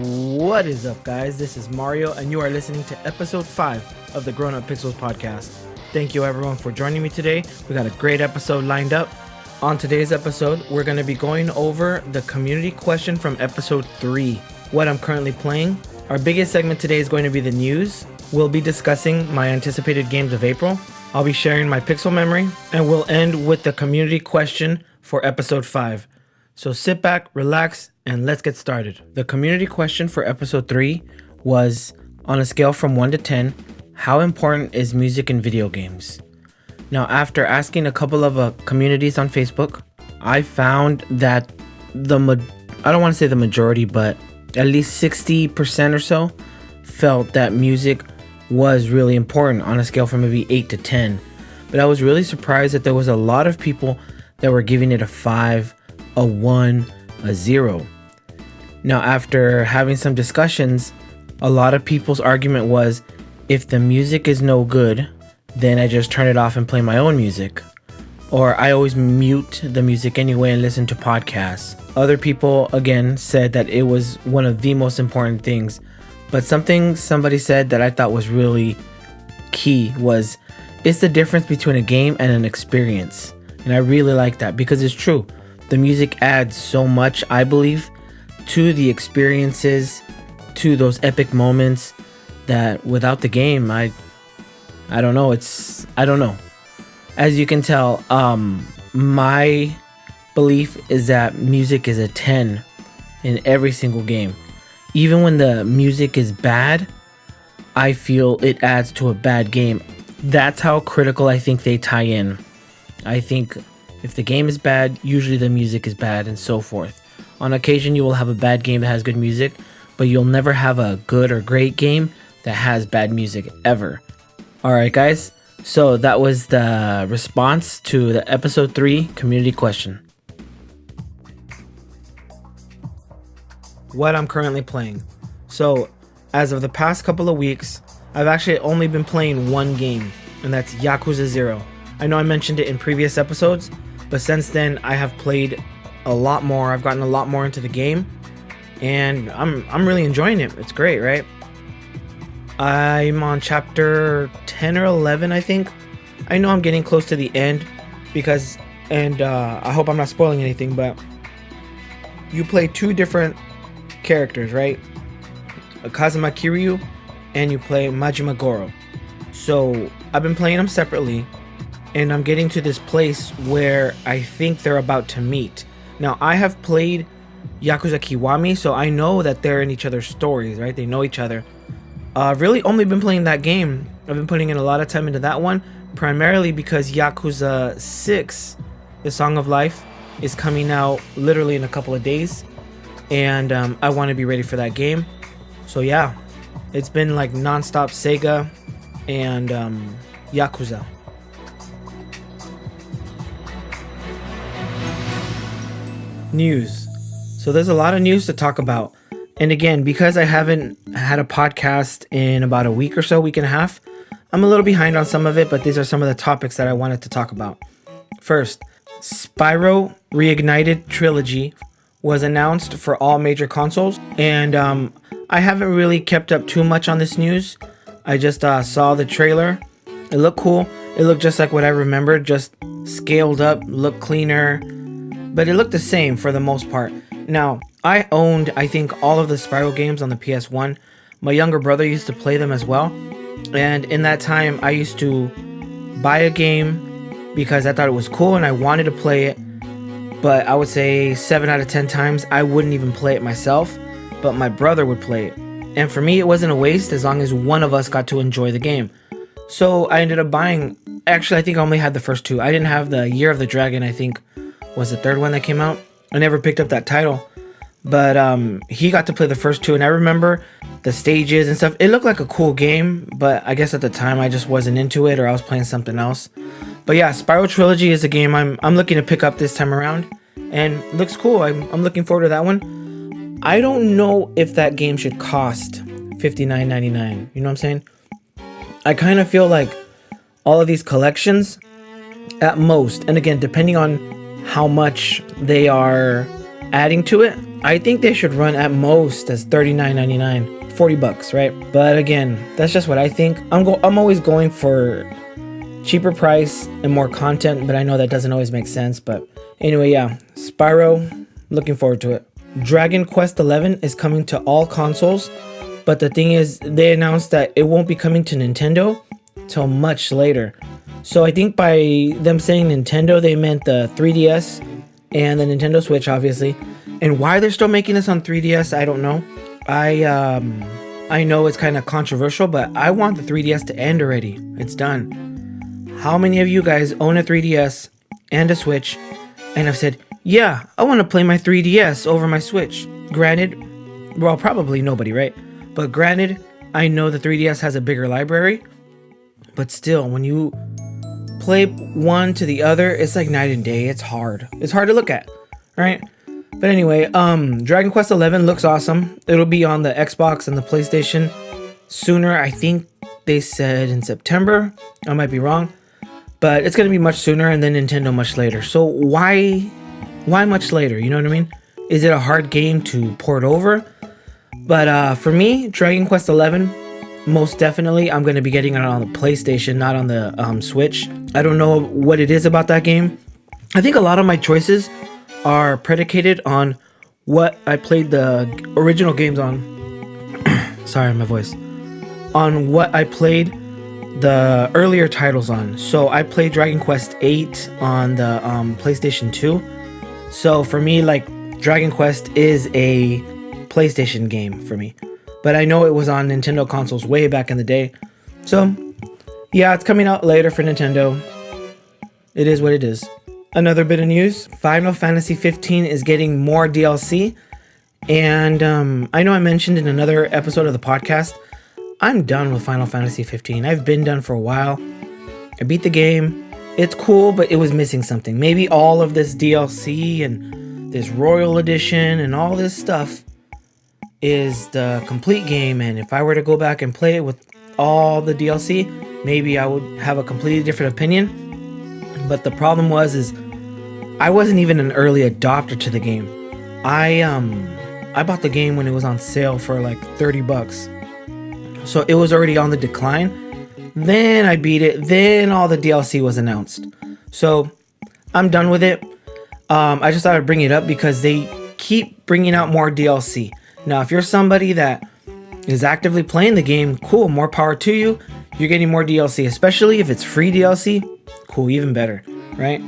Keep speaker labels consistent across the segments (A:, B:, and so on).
A: What is up, guys? This is Mario, and you are listening to episode 5 of the Grown Up Pixels podcast. Thank you, everyone, for joining me today. We got a great episode lined up. On today's episode, we're going to be going over the community question from episode 3, what I'm currently playing. Our biggest segment today is going to be the news. We'll be discussing my anticipated games of April. I'll be sharing my Pixel memory, and we'll end with the community question for episode 5. So sit back, relax, and let's get started. The community question for episode 3 was, on a scale from 1 to 10, how important is music in video games? Now, after asking a couple of communities on Facebook, I found that I don't want to say the majority, but at least 60% or so felt that music was really important on a scale from maybe 8 to 10. But I was really surprised that there was a lot of people that were giving it a 5, a 1, a 0. Now, after having some discussions, a lot of people's argument was, if the music is no good, then I just turn it off and play my own music. Or I always mute the music anyway and listen to podcasts. Other people, again, said that it was one of the most important things. But somebody said that I thought was really key was, it's the difference between a game and an experience. And I really like that because it's true. The music adds so much, I believe, to the experiences, to those epic moments, that without the game, I don't know. I don't know. As you can tell, my belief is that music is a 10 in every single game. Even when the music is bad, I feel it adds to a bad game. That's how critical I think they tie in. I think if the game is bad, usually the music is bad, and so forth. On occasion, you will have a bad game that has good music, but you'll never have a good or great game that has bad music ever. Alright, guys, so that was the response to the episode 3 community question. What I'm currently playing. So, as of the past couple of weeks, I've actually only been playing one game, and that's Yakuza 0. I know I mentioned it in previous episodes, but since then I have played a lot more. I've gotten a lot more into the game, and I'm really enjoying it. It's great, right? I'm on chapter 10 or 11, I think. I know I'm getting close to the end because, I hope I'm not spoiling anything, but you play two different characters, right? Kazuma Kiryu, and you play Majima Goro. So I've been playing them separately, and I'm getting to this place where I think they're about to meet. Now, I have played Yakuza Kiwami, so I know that they're in each other's stories, right? They know each other. I've really only been playing that game. I've been putting in a lot of time into that one, primarily because Yakuza 6, The Song of Life, is coming out literally in a couple of days, and I want to be ready for that game. So yeah, it's been like non-stop Sega and Yakuza. News. So there's a lot of news to talk about. And again, because I haven't had a podcast in about a week or so, week and a half, I'm a little behind on some of it, but these are some of the topics that I wanted to talk about. First, Spyro Reignited Trilogy was announced for all major consoles, and I haven't really kept up too much on this news. I just saw the trailer. It looked cool. It looked just like what I remembered, just scaled up, looked cleaner, but it looked the same for the most part. Now, I owned, I think, all of the Spyro games on the PS1. My younger brother used to play them as well, and in that time, I used to buy a game because I thought it was cool and I wanted to play it, but I would say 7 out of 10 times, I wouldn't even play it myself, but my brother would play it. And for me, it wasn't a waste as long as one of us got to enjoy the game. So I ended up buying, actually, I think I only had the first 2. I didn't have the Year of the Dragon, I think was the 3rd one that came out. I never picked up that title, but he got to play the first 2, and I remember the stages and stuff. It looked like a cool game, but I guess at the time I just wasn't into it, or I was playing something else. But yeah, Spyro Trilogy is a game I'm looking to pick up this time around, and it looks cool. I'm looking forward to that one. I don't know if that game should cost $59.99. You know what I'm saying? I kind of feel like all of these collections, at most, and again, depending on how much they are adding to it, I think they should run at most as $39.99, $40, right? But again, that's just what I think. I'm always going for cheaper price and more content, but I know that doesn't always make sense. But anyway, yeah, Spyro, looking forward to it. Dragon Quest XI is coming to all consoles, but the thing is, they announced that it won't be coming to Nintendo till much later. So I think by them saying Nintendo, they meant the 3DS and the Nintendo Switch, obviously. And why they're still making this on 3DS, I don't know. I know it's kind of controversial, but I want the 3DS to end already. It's done. How many of you guys own a 3DS and a Switch and have said, yeah, I want to play my 3DS over my Switch? Granted, well, probably nobody, right? But granted, I know the 3DS has a bigger library, but still, when you play one to the other, it's like night and day. It's hard to look at, right? But anyway, Dragon Quest XI looks awesome. It'll be on the Xbox and the PlayStation sooner. I think they said in September. I might be wrong, but it's gonna be much sooner, and then Nintendo much later. So why much later? You know what I mean? Is it a hard game to port over? But for me, Dragon Quest XI, most definitely, I'm going to be getting it on the PlayStation, not on the Switch. I don't know what it is about that game. I think a lot of my choices are predicated on what I played the original games on. Sorry, my voice. On what I played the earlier titles on. So I played Dragon Quest VIII on the PlayStation 2. So for me, like, Dragon Quest is a PlayStation game for me. But I know it was on Nintendo consoles way back in the day. So, yeah, it's coming out later for Nintendo. It is what it is. Another bit of news. Final Fantasy 15 is getting more DLC. And I know I mentioned in another episode of the podcast, I'm done with Final Fantasy 15. I've been done for a while. I beat the game. It's cool, but it was missing something. Maybe all of this DLC and this Royal Edition and all this stuff is the complete game, and if I were to go back and play it with all the DLC, maybe I would have a completely different opinion. But the problem is I wasn't even an early adopter to the game. I bought the game when it was on sale for like $30, so it was already on the decline. Then I beat it, then all the DLC was announced, so I'm done with it. I just thought I'd bring it up because they keep bringing out more DLC. Now, if you're somebody that is actively playing the game, cool, more power to you. You're getting more DLC, especially if it's free DLC. Cool, even better, right?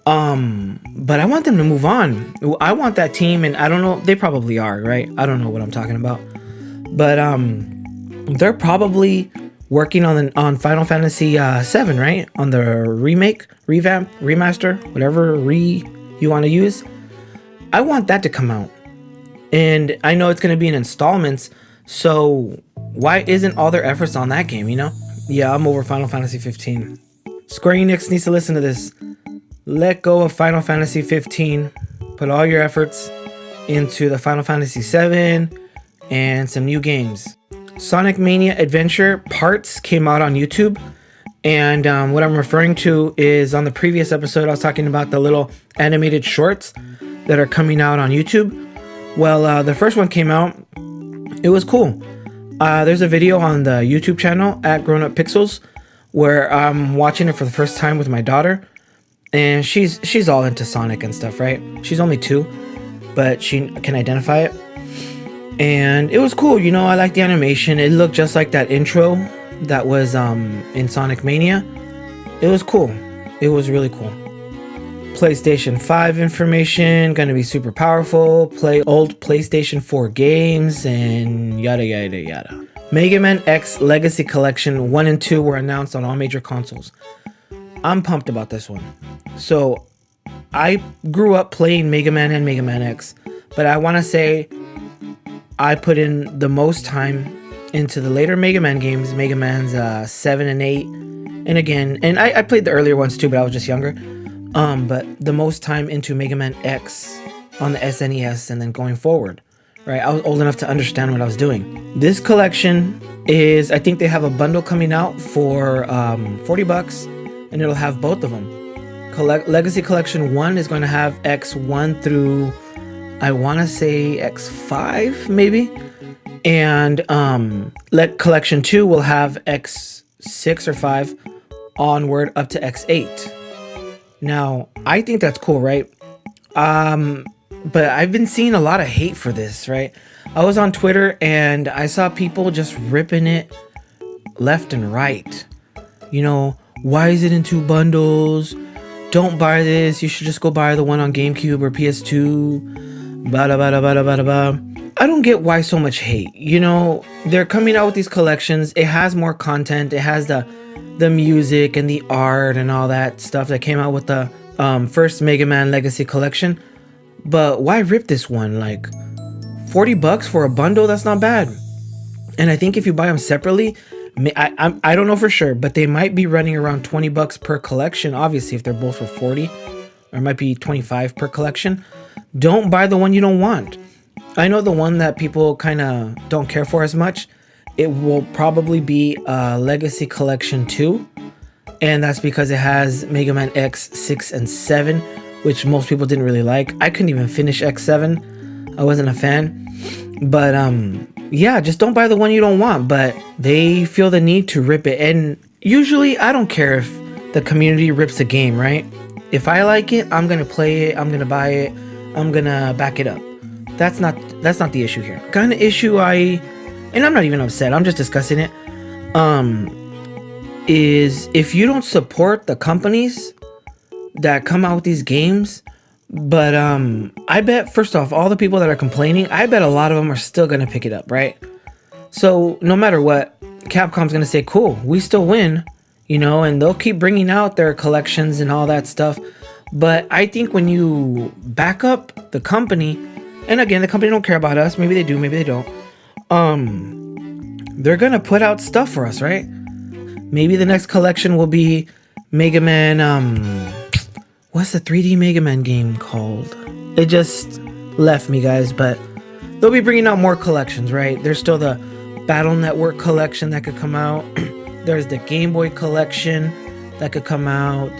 A: But I want them to move on. I want that team, and I don't know, they probably are, right? I don't know what I'm talking about. But they're probably working on Final Fantasy 7, right? On the remake, revamp, remaster, whatever you want to use. I want that to come out. And I know it's going to be in installments, so why isn't all their efforts on that game, you know? Yeah, I'm over Final Fantasy 15. Square Enix needs to listen to this. Let go of Final Fantasy 15. Put all your efforts into the Final Fantasy 7 and some new games. Sonic Mania Adventure Parts came out on YouTube. And what I'm referring to is on the previous episode, I was talking about the little animated shorts that are coming out on YouTube. Well, the first one came out. It was cool. There's a video on the YouTube channel at Grown Up Pixels where I'm watching it for the first time with my daughter, and she's all into Sonic and stuff, right? She's only 2, but she can identify it, and it was cool. You know, I like the animation. It looked just like that intro that was in Sonic Mania. It was cool. It was really cool. PlayStation 5 information, gonna be super powerful, play old PlayStation 4 games, and yada yada yada. Mega Man X Legacy Collection 1 and 2 were announced on all major consoles. I'm pumped about this one. So, I grew up playing Mega Man and Mega Man X, but I want to say I put in the most time into the later Mega Man games, Mega Man's 7 and 8, and again, and I played the earlier ones too, but I was just younger. But the most time into Mega Man X on the SNES and then going forward, right? I was old enough to understand what I was doing. This collection is, I think they have a bundle coming out for $40, and it'll have both of them. Legacy Collection 1 is going to have X1 through I want to say X5 maybe. And let collection 2 will have X6 or 5 onward up to X8. Now, I think that's cool, right? But I've been seeing a lot of hate for this, right? I was on Twitter and I saw people just ripping it left and right. You know, why is it in 2 bundles? Don't buy this. You should just go buy the one on GameCube or PS2. Bada bada bada bada bada. I don't get why so much hate. You know, they're coming out with these collections. It has more content. It has the music and the art and all that stuff that came out with the first Mega Man Legacy Collection. But why rip this one? Like $40 for a bundle? That's not bad. And I think if you buy them separately, I don't know for sure, but they might be running around $20 per collection. Obviously, if they're both for 40, or it might be 25 per collection. Don't buy the one you don't want. I know the one that people kind of don't care for as much. It will probably be Legacy Collection 2. And that's because it has Mega Man X, 6, and 7, which most people didn't really like. I couldn't even finish X7. I wasn't a fan. But yeah, just don't buy the one you don't want. But they feel the need to rip it. And usually I don't care if the community rips a game, right? If I like it, I'm going to play it. I'm going to buy it. I'm going to back it up. That's not the issue here. Kind of issue and I'm not even upset, I'm just discussing it, is if you don't support the companies that come out with these games, but I bet, first off, all the people that are complaining, I bet a lot of them are still going to pick it up, right? So no matter what, Capcom's going to say, cool, we still win, you know, and they'll keep bringing out their collections and all that stuff. But I think when you back up the company, and again, the company don't care about us, maybe they do, maybe they don't, they're gonna put out stuff for us, right? Maybe the next collection will be Mega Man, what's the 3D Mega Man game called? It just left me, guys, but they'll be bringing out more collections, right? There's still the Battle Network collection that could come out. There's the Game Boy collection that could come out.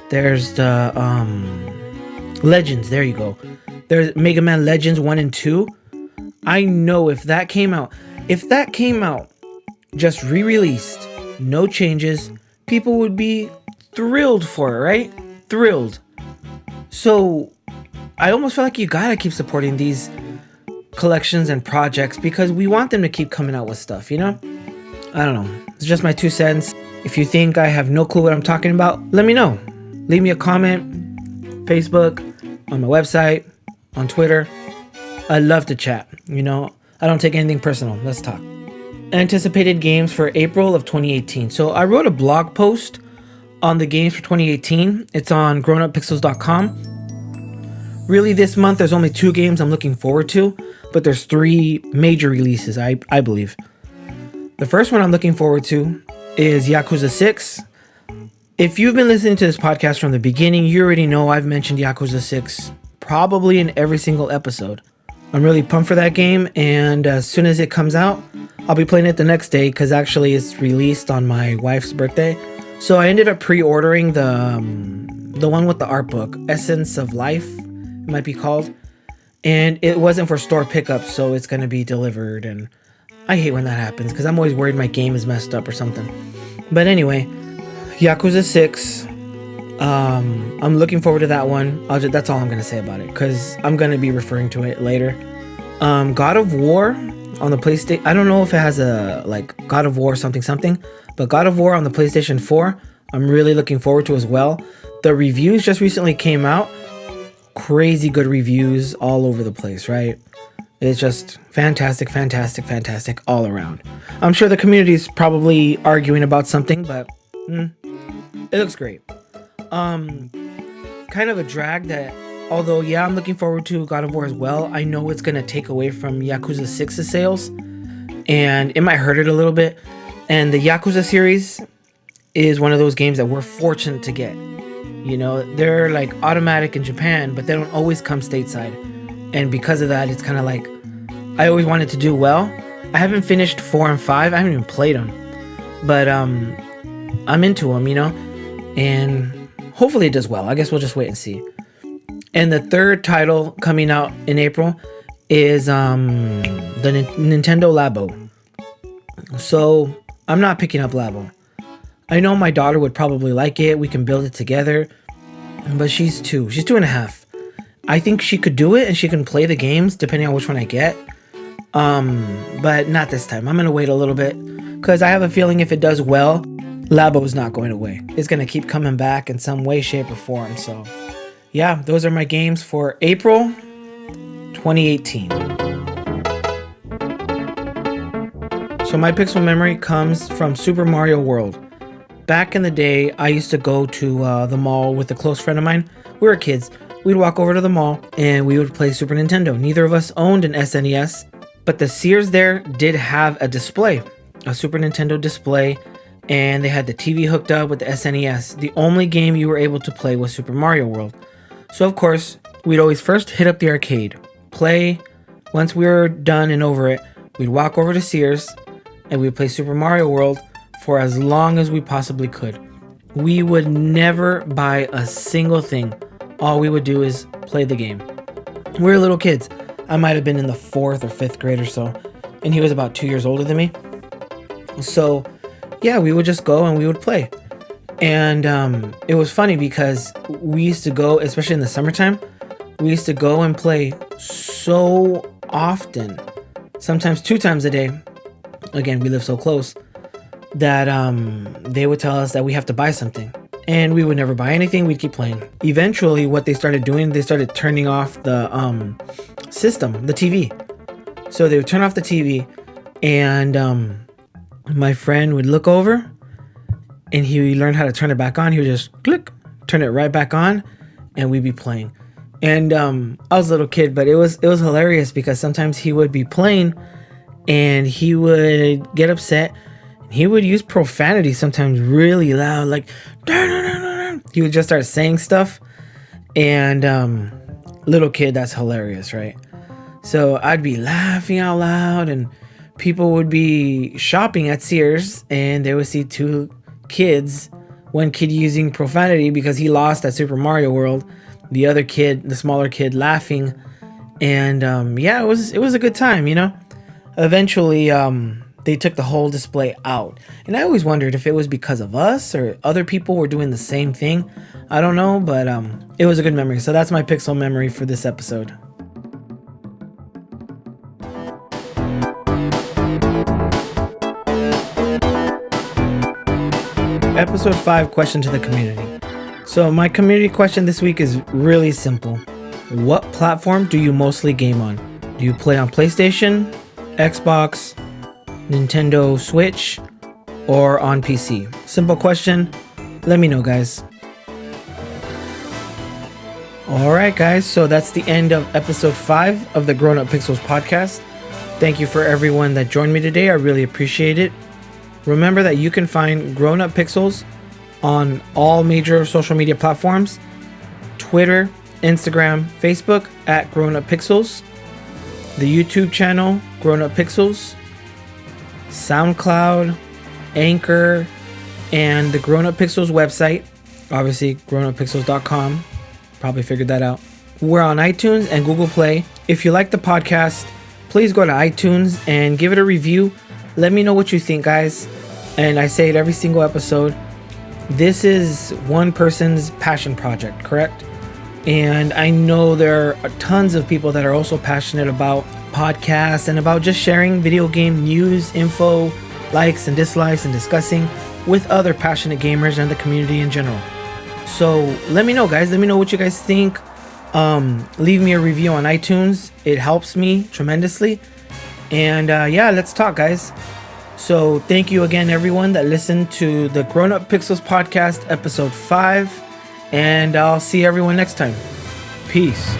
A: There's the Legends, there you go. There's Mega Man Legends 1 and 2. I know if that came out just re-released, no changes, people would be thrilled for it, right? Thrilled. So I almost feel like you gotta keep supporting these collections and projects because we want them to keep coming out with stuff, you know? I don't know. It's just my 2 cents. If you think I have no clue what I'm talking about, let me know. Leave me a comment, Facebook, on my website, on Twitter. I love to chat, you know? I don't take anything personal. Let's talk. Anticipated games for April of 2018. So I wrote a blog post on the games for 2018. It's on grownuppixels.com. Really, this month, there's only 2 games I'm looking forward to, but there's 3 major releases, I believe. The first one I'm looking forward to is Yakuza 6. If you've been listening to this podcast from the beginning, you already know I've mentioned Yakuza 6 probably in every single episode. I'm really pumped for that game, and as soon as it comes out, I'll be playing it the next day because actually it's released on my wife's birthday. So I ended up pre-ordering the one with the art book, Essence of Life, it might be called. And it wasn't for store pickup, so it's going to be delivered. And I hate when that happens because I'm always worried my game is messed up or something. But anyway, Yakuza 6. I'm looking forward to that one. That's all I'm going to say about it because I'm going to be referring to it later. God of War on the PlayStation. I don't know if it has a like God of War something, but God of War on the PlayStation 4, I'm really looking forward to as well. The reviews just recently came out. Crazy good reviews all over the place, right? It's just fantastic all around. I'm sure the community is probably arguing about something, but it looks great. Kind of a drag that, although yeah, I'm looking forward to God of War as well, I know it's gonna take away from Yakuza 6's sales, and it might hurt it a little bit. And the Yakuza series is one of those games that we're fortunate to get. You know, they're like automatic in Japan, but they don't always come stateside. And because of that, it's kind of like, I always wanted to do well. I haven't finished 4 and 5. I haven't even played them. But I'm into them, you know? And hopefully it does well. I guess we'll just wait and see. And the third title coming out in April is the Nintendo Labo. So I'm not picking up Labo. I know my daughter would probably like it. We can build it together. But she's 2. She's 2.5. I think she could do it and she can play the games depending on which one I get. But not this time. I'm going to wait a little bit because I have a feeling if it does well, Labo is not going away. It's going to keep coming back in some way, shape, or form. So yeah, those are my games for April 2018. So my pixel memory comes from Super Mario World. Back in the day, I used to go to the mall with a close friend of mine. We were kids. We'd walk over to the mall and we would play Super Nintendo. Neither of us owned an SNES, but the Sears there did have a display, a Super Nintendo display, and they had the TV hooked up with the SNES. The only game you were able to play was Super Mario World. So of course, we'd always first hit up the arcade, play. Once we were done and over it, we'd walk over to Sears and we'd play Super Mario World for as long as we possibly could. We would never buy a single thing. All we would do is play the game. We were little kids. I might have been in the 4th or 5th grade or so, and he was about 2 years older than me. So yeah, we would just go and we would play. And it was funny because we used to go, especially in the summertime, we used to go and play so often, sometimes 2 times a day. Again, we live so close that they would tell us that we have to buy something. And we would never buy anything. We'd keep playing. Eventually, what they started doing, they started turning off the system, the TV. So they would turn off the TV, and my friend would look over, and he learned how to turn it back on. He would just click, turn it right back on, and we'd be playing. And I was a little kid, but it was hilarious because sometimes he would be playing, and he would get upset. He would use profanity sometimes really loud, like he would just start saying stuff. And little kid, that's hilarious, right? So I'd be laughing out loud, and people would be shopping at Sears and they would see 2 kids, one kid using profanity because he lost at Super Mario World, the other kid, the smaller kid, laughing. And yeah, it was a good time, you know. Eventually they took the whole display out. And I always wondered if it was because of us or other people were doing the same thing. I don't know, but it was a good memory. So that's my pixel memory for this episode. Episode 5, question to the community. So my community question this week is really simple. What platform do you mostly game on? Do you play on PlayStation, Xbox, Nintendo Switch, or on PC? Simple question. Let me know, guys. Alright guys, so that's the end of episode 5 of the Grown Up Pixels podcast. Thank you for everyone that joined me today. I really appreciate it. Remember that you can find Grown Up Pixels on all major social media platforms: Twitter, Instagram, Facebook at Grown Up Pixels, the YouTube channel Grown Up Pixels, SoundCloud, Anchor, and the Grown Up Pixels website, obviously grownuppixels.com. Probably figured that out. We're on iTunes and Google Play. If you like the podcast, please go to iTunes and give it a review. Let me know what you think, guys. And I say it every single episode. This is one person's passion project, correct? And I know there are tons of people that are also passionate about podcasts and about just sharing video game news, info, likes and dislikes, and discussing with other passionate gamers and the community in general. So let me know, guys. Let me know what you guys think. Leave me a review on iTunes. It helps me tremendously. And yeah, let's talk, guys. So thank you again, everyone that listened to the Grown Up Pixels podcast, episode 5. And I'll see everyone next time. Peace.